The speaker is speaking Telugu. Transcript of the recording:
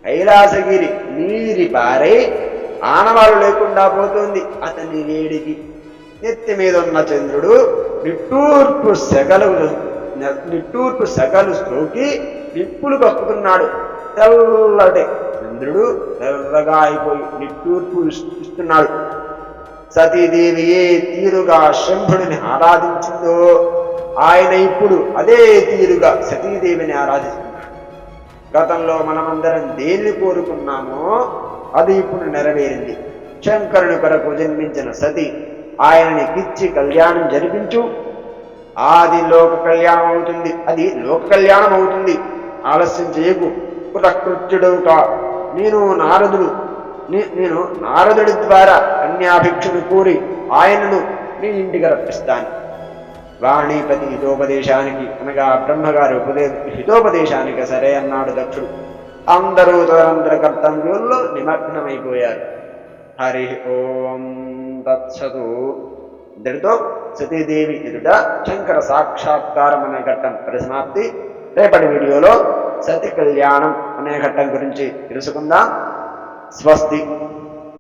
కైలాసగిరి నీరి పారై ఆనవాలు లేకుండా పోతుంది అతని వేడికి. నెత్తి మీద ఉన్న చంద్రుడు నిట్టూర్పు సెగలు సోకి నిప్పులు కప్పుతున్నాడు. తెల్లటి చంద్రుడు తెల్లగా అయిపోయి నిట్టూర్పు ఇస్తున్నాడు. సతీదేవి ఏ తీరుగా శంభుడిని ఆరాధించిందో ఆయన ఇప్పుడు అదే తీరుగా సతీదేవిని ఆరాధిస్తున్నాడు. గతంలో మనమందరం దేన్ని కోరుకున్నామో అది ఇప్పుడు నెరవేరింది. శంకరుని కొరకు జన్మించిన సతి ఆయనని కిచ్చి కళ్యాణం జరిపించు. అది లోక కళ్యాణం అవుతుంది, అది లోక కళ్యాణం అవుతుంది. ఆలస్యం చేయకు, కృతకృత్యుడు కా. నేను నారదుడి ద్వారా కన్యాభిక్షను కోరి ఆయనను నీ ఇంటికి రప్పిస్తాను. వాణీపతి హితోపదేశానికి అనగా బ్రహ్మగారి హితోపదేశానికి సరే అన్నాడు దక్షుడు. అందరూ తదనంతర కర్తవ్యంలో నిమగ్నమైపోయారు. హరి ఓం తత్సతు. ఇంతటితో సతీదేవి ఎదుట శంకర సాక్షాత్కారం అనే ఘట్టం పరిసమాప్తి. రేపటి వీడియోలో సతి కళ్యాణం అనే ఘట్టం గురించి తెలుసుకుందాం. స్వస్తి.